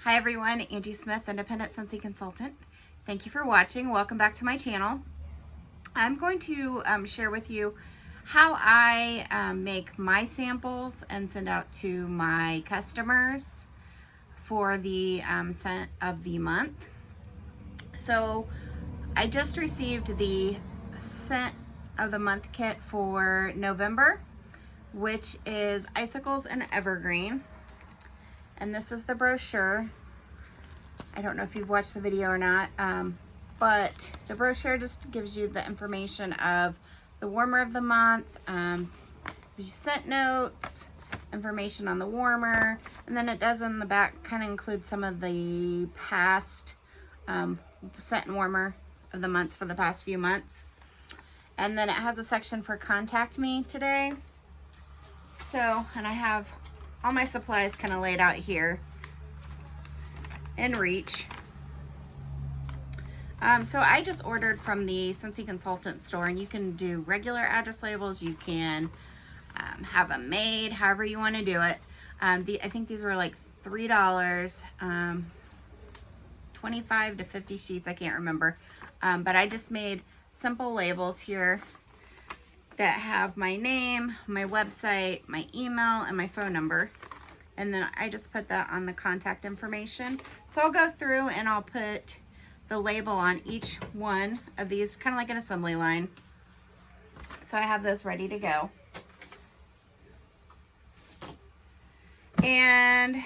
Hi everyone, Angie Smith, Independent Scentsy Consultant. Thank you for watching. Welcome back to my channel. I'm going to share with you how I make my samples and send out to my customers for the scent of the month. So I just received the scent of the month kit for November, which is Icicles and Evergreen. And this is the brochure. I don't know if you've watched the video or not, but the brochure just gives you the information of the warmer of the month, gives you scent notes, information on the warmer, and then it does in the back kind of include some of the past scent and warmer of the months for the past few months. And then it has a section for contact me today. So, and I have all my supplies kind of laid out here in reach. So I just ordered from the Scentsy Consultant store, and you can do regular address labels. You can have them made however you want to do it. I think these were like $3, 25 to 50 sheets. I can't remember. But I just made simple labels here that have my name, my website, my email, and my phone number. And then I just put that on the contact information. So I'll go through and I'll put the label on each one of these, kind of like an assembly line. So I have those ready to go. And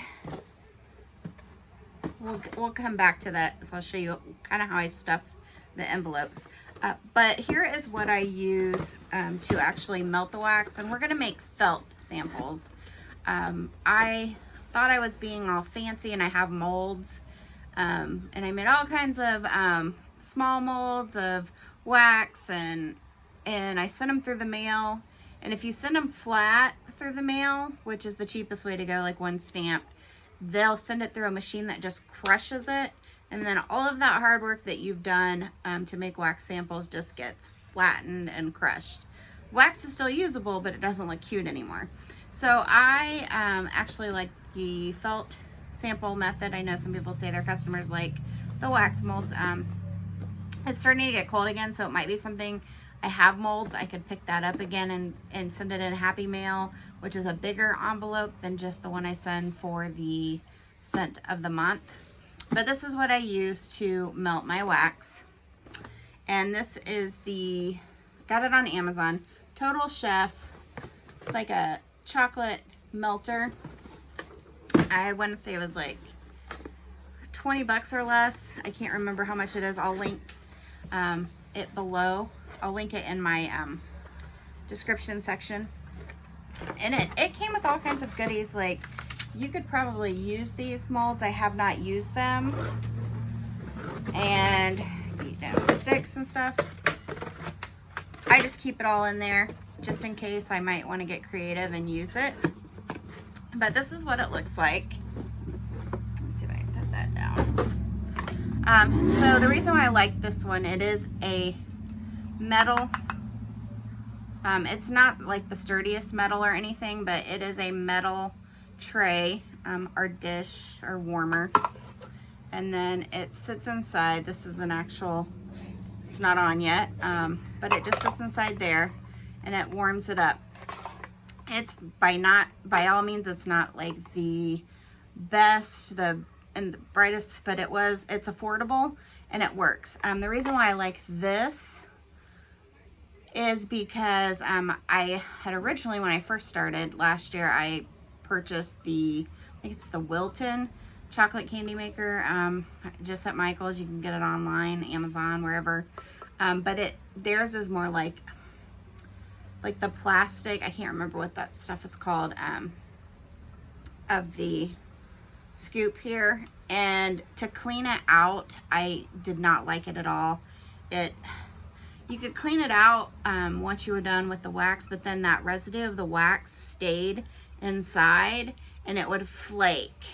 we'll come back to that. So I'll show you kind of how I stuff the envelopes. But here is what I use to actually melt the wax, and we're gonna make felt samples. I thought I was being all fancy, and I have molds, and I made all kinds of small molds of wax, and I sent them through the mail. And if you send them flat through the mail, which is the cheapest way to go, like one stamp, they'll send it through a machine that just crushes it. And then all of that hard work that you've done to make wax samples just gets flattened and crushed. Wax is still usable, but it doesn't look cute anymore. So I actually like the felt sample method. I know some people say their customers like the wax molds. It's starting to get cold again, so it might be something. I have molds. I could pick that up again and send it in Happy Mail, which is a bigger envelope than just the one I send for the scent of the month. But this is what I use to melt my wax. And this is got it on Amazon, Total Chef. It's like a chocolate melter. I want to say it was like 20 bucks or less. I can't remember how much it is. I'll link it below. I'll link it in my description section. And it came with all kinds of goodies. Like, you could probably use these molds. I have not used them. And, you know, sticks and stuff. I just keep it all in there just in case I might want to get creative and use it. But this is what it looks like. Let's see if I can put that down. So the reason why I like this one, it is a metal. It's not like the sturdiest metal or anything, but it is a metal tray or dish or warmer, and then it sits inside. This is an actual, it's not on yet, but it just sits inside there and it warms it up. It's by all means, it's not like the best and the brightest, but it's affordable and it works. The reason why I like this is because I had originally, when I first started last year, I purchased I think it's the Wilton chocolate candy maker, just at Michael's. You can get it online, Amazon, wherever. But theirs is more like the plastic, I can't remember what that stuff is called, of the scoop here. And to clean it out, I did not like it at all. You could clean it out once you were done with the wax, but then that residue of the wax stayed inside and it would flake.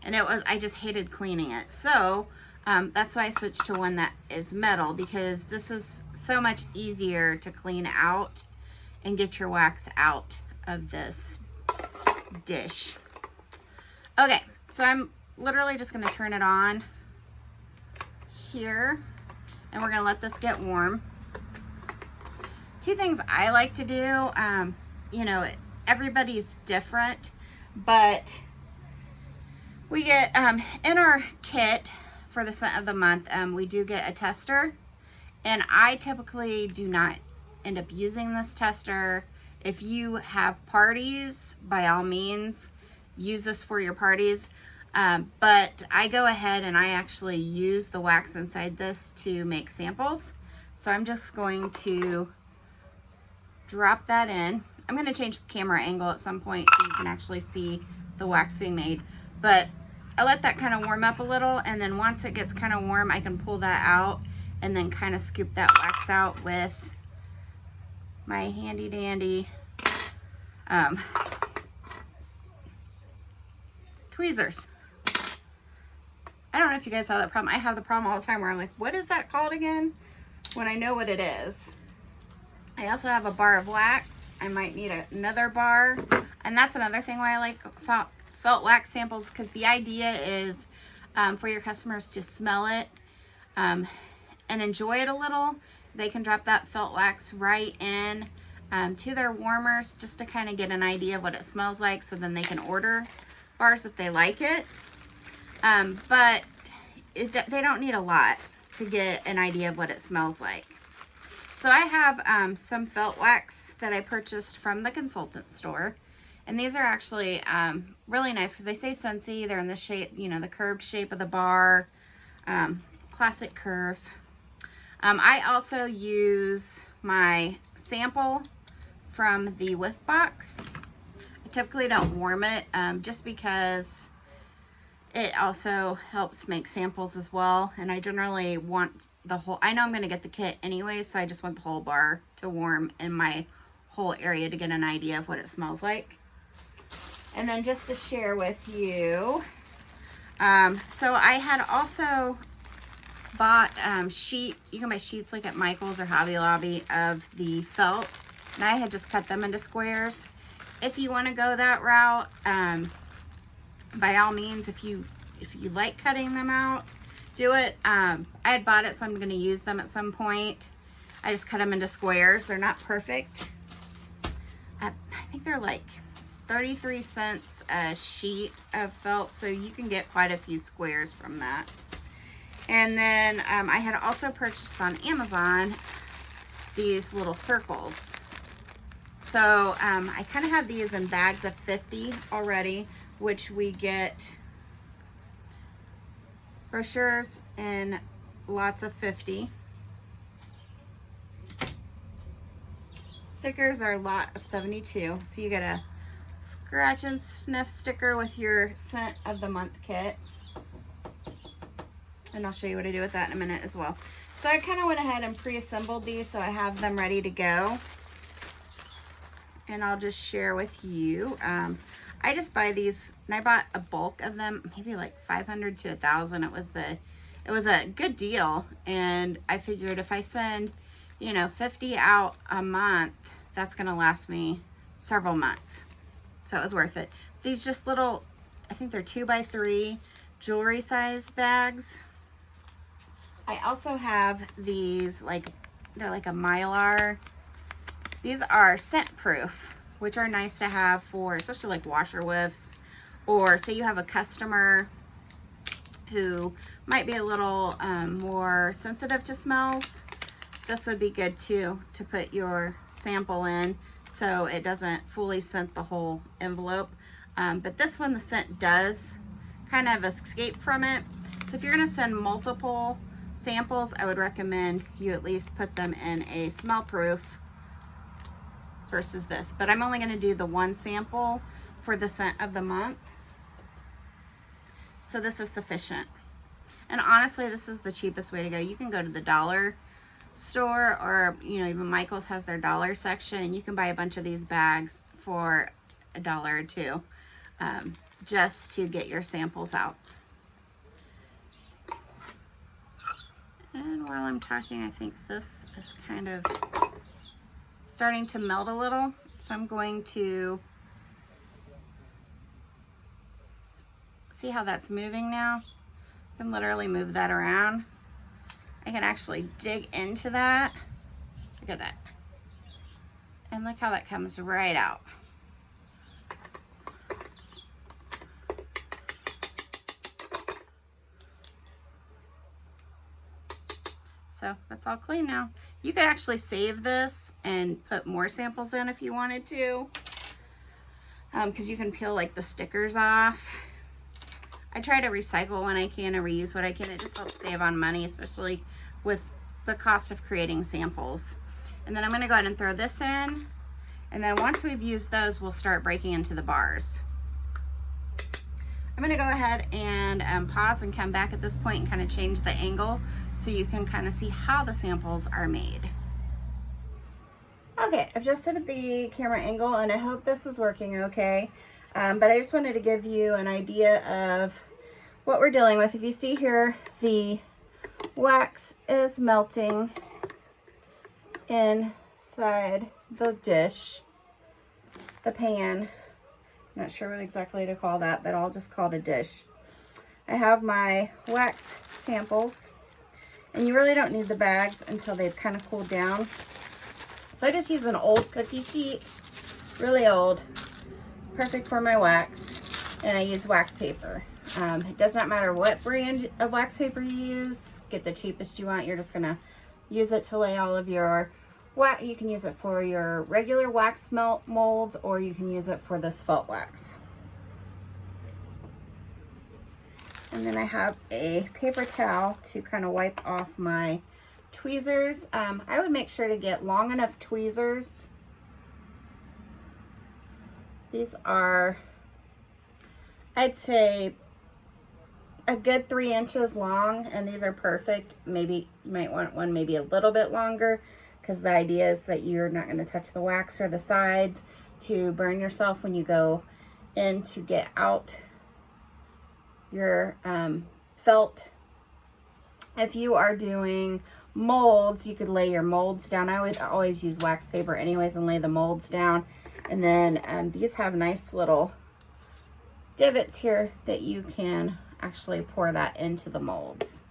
And I just hated cleaning it. So that's why I switched to one that is metal, because this is so much easier to clean out and get your wax out of this dish. Okay, so I'm literally just gonna turn it on here, and we're gonna let this get warm. Two things I like to do, you know, everybody's different, but we get, in our kit for the scent of the month, we do get a tester, and I typically do not end up using this tester. If you have parties, by all means, use this for your parties. But I go ahead and I actually use the wax inside this to make samples. So I'm just going to drop that in. I'm going to change the camera angle at some point so you can actually see the wax being made. But I let that kind of warm up a little, and then once it gets kind of warm, I can pull that out and then kind of scoop that wax out with my handy dandy tweezers. I don't know if you guys have that problem. I have the problem all the time where I'm like, what is that called again? When I know what it is. I also have a bar of wax. I might need another bar. And that's another thing why I like felt wax samples, because the idea is for your customers to smell it and enjoy it a little. They can drop that felt wax right in to their warmers just to kind of get an idea of what it smells like, so then they can order bars if they like it. But they don't need a lot to get an idea of what it smells like. So I have some felt wax that I purchased from the consultant store. And these are actually really nice because they say Scentsy. They're in the shape, you know, the curved shape of the bar. Classic curve. I also use my sample from the whiff box. I typically don't warm it just because it also helps make samples as well. And I generally want the whole, I know I'm going to get the kit anyway, so I just want the whole bar to warm in my whole area to get an idea of what it smells like. And then just to share with you, so I had also bought sheets. You can buy sheets like at Michael's or Hobby Lobby of the felt, and I had just cut them into squares. If you want to go that route, by all means, if you like cutting them out, do it. I had bought it, so I'm going to use them at some point. I just cut them into squares. They're not perfect. I think they're like 33 cents a sheet of felt, so you can get quite a few squares from that. And then I had also purchased on Amazon these little circles. So I kind of have these in bags of 50 already, which we get brochures in lots of 50. Stickers are a lot of 72. So you get a scratch and sniff sticker with your scent of the month kit. And I'll show you what I do with that in a minute as well. So I kind of went ahead and pre-assembled these so I have them ready to go. And I'll just share with you. I just buy these, and I bought a bulk of them, maybe like 500 to 1,000. It was a good deal, and I figured if I send, you know, 50 out a month, that's gonna last me several months. So it was worth it. These just little, I think they're 2x3 jewelry size bags. I also have these, like, they're like a Mylar. These are scent proof, which are nice to have for especially like washer whiffs, or say you have a customer who might be a little more sensitive to smells. This would be good too, to put your sample in so it doesn't fully scent the whole envelope. But this one, the scent does kind of escape from it. So if you're gonna send multiple samples, I would recommend you at least put them in a smell proof versus this. But I'm only gonna do the one sample for the scent of the month. So this is sufficient. And honestly, this is the cheapest way to go. You can go to the dollar store, or, you know, even Michael's has their dollar section, and you can buy a bunch of these bags for $1 or $2 just to get your samples out. And while I'm talking, I think this is kind of starting to melt a little, so I'm going to see See how that's moving now? I can literally move that around. I can actually dig into that. Look at that. And look how that comes right out. So that's all clean now. You could actually save this and put more samples in if you wanted to, because you can peel like the stickers off. I try to recycle when I can and reuse what I can. It just helps save on money, especially with the cost of creating samples. And then I'm gonna go ahead and throw this in. And then once we've used those, we'll start breaking into the bars. I'm gonna go ahead and pause and come back at this point and kind of change the angle so you can kind of see how the samples are made. Okay, I've adjusted the camera angle and I hope this is working okay. But I just wanted to give you an idea of what we're dealing with. If you see here, the wax is melting inside the dish, the pan. Not sure what exactly to call that, but I'll just call it a dish. I have my wax samples, and you really don't need the bags until they've kind of cooled down. So I just use an old cookie sheet, really old, perfect for my wax, and I use wax paper. It does not matter what brand of wax paper you use, get the cheapest you want. You're just gonna use it to lay all of your wax. You can use it for your regular wax melt molds, or you can use it for this felt wax. And then I have a paper towel to kind of wipe off my tweezers. I would make sure to get long enough tweezers. These are, I'd say, a good 3 inches long, and these are perfect. Maybe you might want one maybe a little bit longer, because the idea is that you're not going to touch the wax or the sides to burn yourself when you go in to get out your felt. If you are doing molds, you could lay your molds down. I would always use wax paper anyways and lay the molds down. And then these have nice little divots here that you can actually pour that into the molds.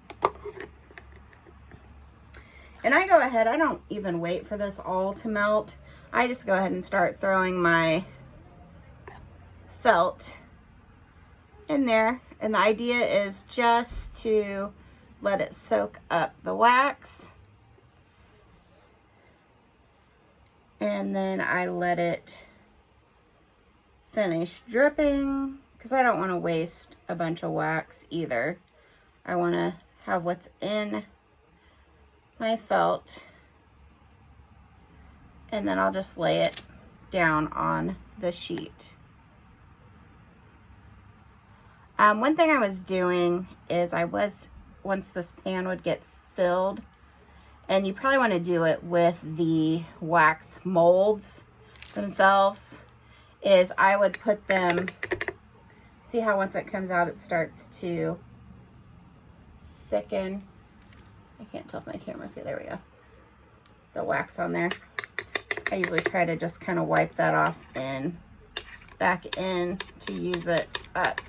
And I go ahead, I don't even wait for this all to melt. I just go ahead and start throwing my felt in there. And the idea is just to let it soak up the wax. And then I let it finish dripping, because I don't want to waste a bunch of wax either. I want to have what's in my felt, and then I'll just lay it down on the sheet. One thing I was doing is once this pan would get filled, and you probably want to do it with the wax molds themselves, is I would put them, see how once it comes out it starts to thicken. I can't tell if my camera's good. There we go. The wax on there. I usually try to just kind of wipe that off and back in to use it up.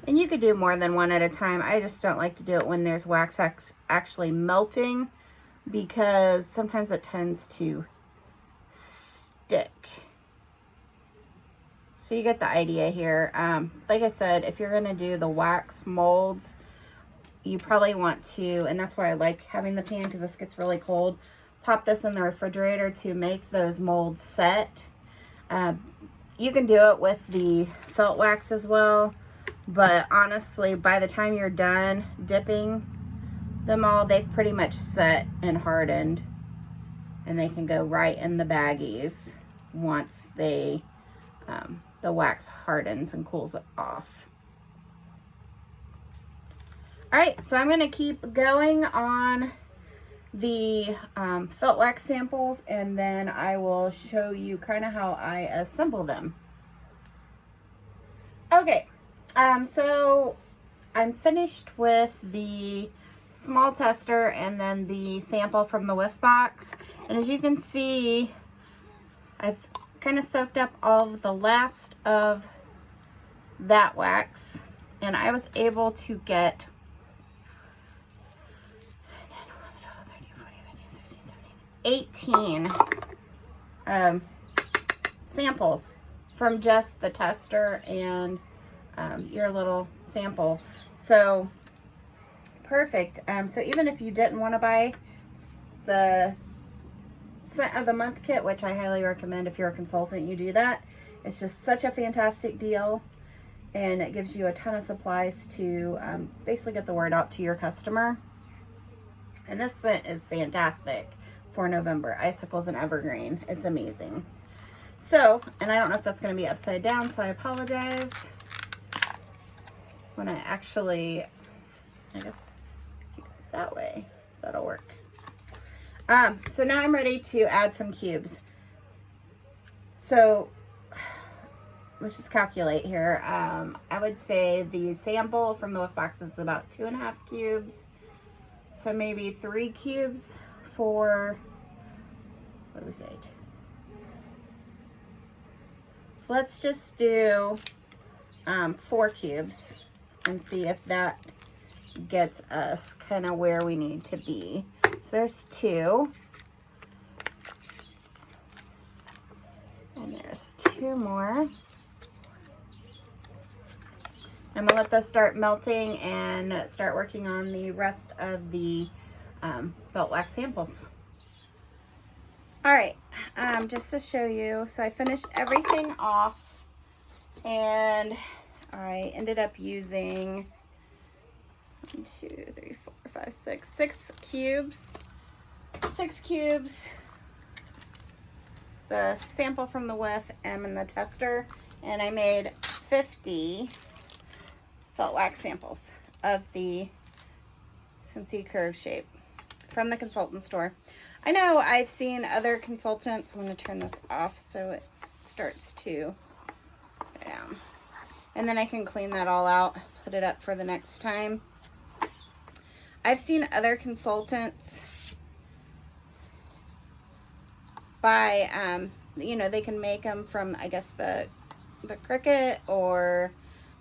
And you could do more than one at a time. I just don't like to do it when there's wax actually melting, because sometimes it tends to stick. So you get the idea here. Like I said, if you're gonna do the wax molds, you probably want to, and that's why I like having the pan, because this gets really cold, pop this in the refrigerator to make those molds set. You can do it with the felt wax as well, but honestly, by the time you're done dipping them all, they've pretty much set and hardened, and they can go right in the baggies once they the wax hardens and cools it off. All right, so I'm going to keep going on the felt wax samples, and then I will show you kind of how I assemble them. Okay, so I'm finished with the small tester and then the sample from the whiff box, and as you can see, I've kind of soaked up all of the last of that wax, and I was able to get 18 samples from just the tester and your little sample. So perfect. So even if you didn't want to buy the Scent of the Month kit, which I highly recommend if you're a consultant, you do that. It's just such a fantastic deal, and it gives you a ton of supplies to basically get the word out to your customer. And this scent is fantastic for November. Icicles and Evergreen. It's amazing. So, and I don't know if that's going to be upside down, so I apologize. When I actually, I guess, keep it that way, that'll work. So now I'm ready to add some cubes. So let's just calculate here. I would say the sample from the Whiff box is about 2.5 cubes. So maybe 3 cubes for, what do we say? So let's just do 4 cubes and see if that gets us kind of where we need to be. So there's 2. And there's 2 more. I'm gonna let those start melting and start working on the rest of the felt wax samples. All right, just to show you, so I finished everything off, and I ended up using 1, 2, 3, 4, 5, 6 cubes. 6 cubes, the sample from the Whiff and in the tester, and I made 50 felt wax samples of the Scentsy curve shape from the consultant store. I know I've seen other consultants. I'm going to turn this off so it starts to go down. And then I can clean that all out, put it up for the next time. I've seen other consultants buy, you know, they can make them from, I guess, the Cricut, or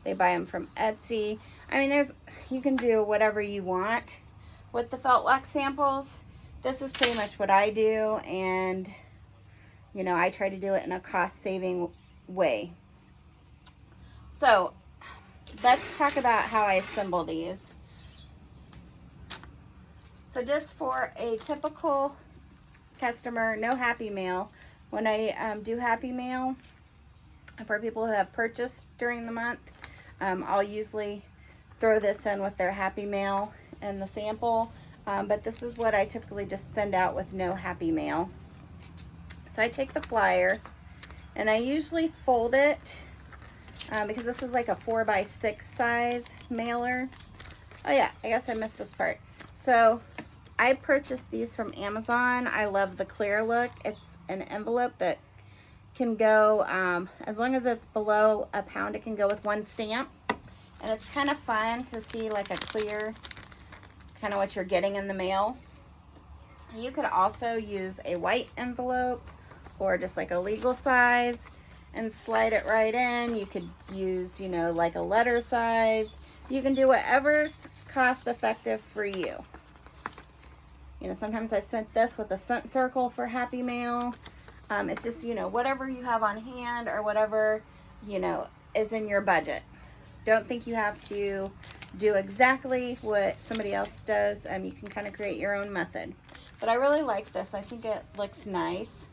they buy them from Etsy. I mean, you can do whatever you want with the felt wax samples. This is pretty much what I do, and, you know, I try to do it in a cost-saving way. So, let's talk about how I assemble these. So just for a typical customer, no Happy Mail. When I do Happy Mail for people who have purchased during the month, I'll usually throw this in with their Happy Mail and the sample, but this is what I typically just send out with no Happy Mail. So I take the flyer and I usually fold it because this is like a 4x6 size mailer. Oh yeah, I guess I missed this part. So I purchased these from Amazon. I love the clear look. It's an envelope that can go, as long as it's below a pound, it can go with 1 stamp. And it's kind of fun to see like a clear, kind of what you're getting in the mail. You could also use a white envelope or just like a legal size and slide it right in. You could use, you know, like a letter size. You can do whatever's cost effective for you. You know, sometimes I've sent this with a scent circle for Happy Mail. It's just, you know, whatever you have on hand or whatever, you know, is in your budget. Don't think you have to do exactly what somebody else does. You can kind of create your own method. But I really like this. I think it looks nice.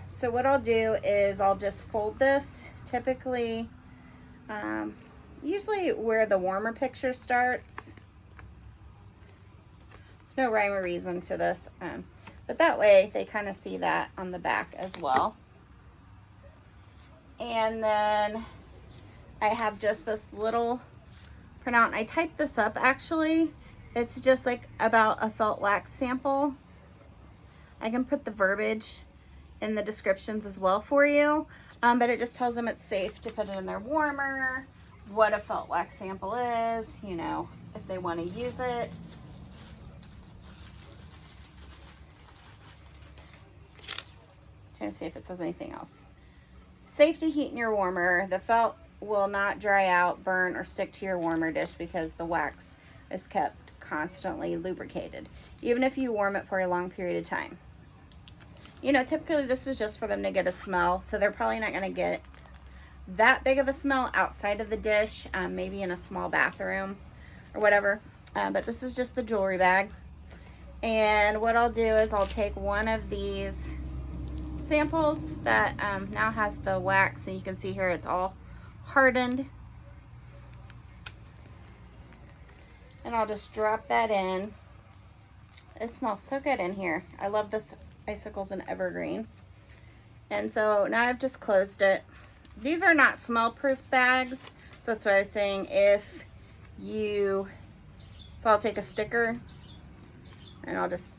So what I'll do is I'll just fold this, typically, usually where the warmer picture starts. There's no rhyme or reason to this, but that way they kind of see that on the back as well. And then I have just this little printout, and I typed this up actually. It's just like about a felt wax sample. I can put the verbiage in the descriptions as well for you, but it just tells them it's safe to put it in their warmer, what a felt wax sample is, you know, if they want to use it. Trying to see if it says anything else. Safe to heat in your warmer. The felt will not dry out, burn, or stick to your warmer dish because the wax is kept constantly lubricated, even if you warm it for a long period of time. You know, typically this is just for them to get a smell, so they're probably not going to get that big of a smell outside of the dish, maybe in a small bathroom or whatever. But this is just the jewelry bag. And what I'll do is I'll take one of these samples that now has the wax, and you can see here it's all hardened. And I'll just drop that in. It smells so good in here. I love this Icicles and Evergreen. And so now I've just closed it. These are not smell-proof bags, so that's why I was saying if you, so I'll take a sticker and I'll just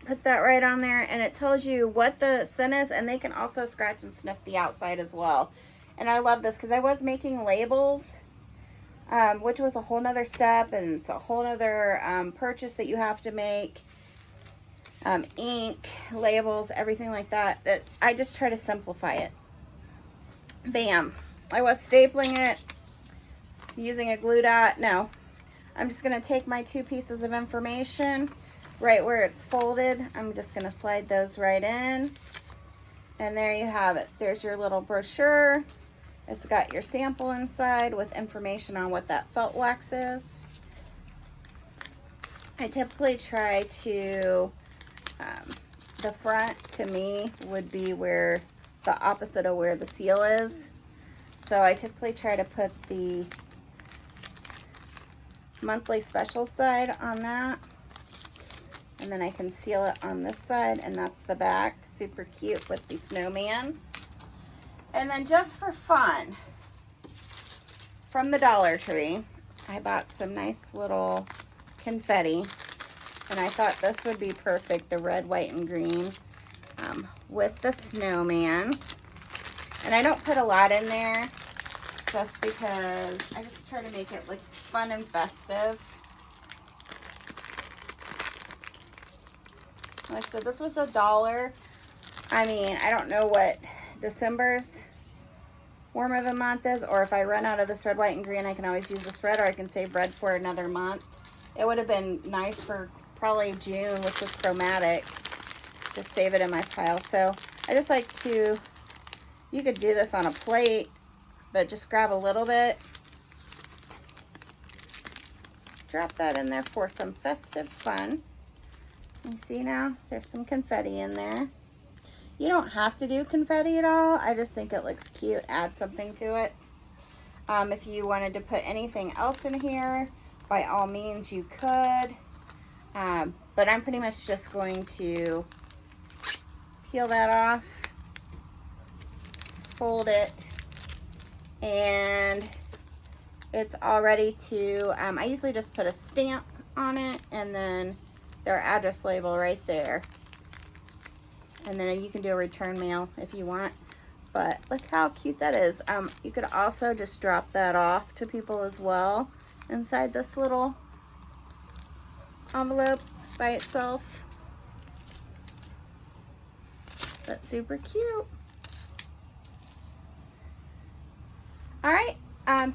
put that right on there, and it tells you what the scent is, and they can also scratch and sniff the outside as well. And I love this because I was making labels, which was a whole nother step, and it's a whole nother purchase that you have to make. Ink, labels, everything like that, that I just try to simplify it. Bam. I was stapling it using a glue dot. No, I'm just going to take my 2 pieces of information right where it's folded. I'm just going to slide those right in, and there you have it. There's your little brochure. It's got your sample inside with information on what that felt wax is. I typically try to the front, to me, would be where the opposite of where the seal is. So I typically try to put the monthly special side on that. And then I can seal it on this side, and that's the back. Super cute with the snowman. And then just for fun, from the Dollar Tree, I bought some nice little confetti. And I thought this would be perfect, the red, white, and green with the snowman. And I don't put a lot in there just because I just try to make it look fun and festive. Like I said, this was $1. I mean, I don't know what December's warm of the month is, or if I run out of this red, white, and green, I can always use this red, or I can save red for another month. It would have been nice for probably June, which was chromatic. Just save it in my pile. So I just like to, you could do this on a plate, but just grab a little bit, drop that in there for some festive fun. You see now, there's some confetti in there. You don't have to do confetti at all. I just think it looks cute. Add something to it. If you wanted to put anything else in here, by all means you could. But I'm pretty much just going to peel that off, fold it, and it's all ready to, I usually just put a stamp on it and then their address label right there. And then you can do a return mail if you want. But look how cute that is. You could also just drop that off to people as well inside this little envelope by itself. That's super cute. All right.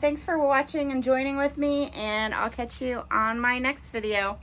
Thanks for watching and joining with me, and I'll catch you on my next video.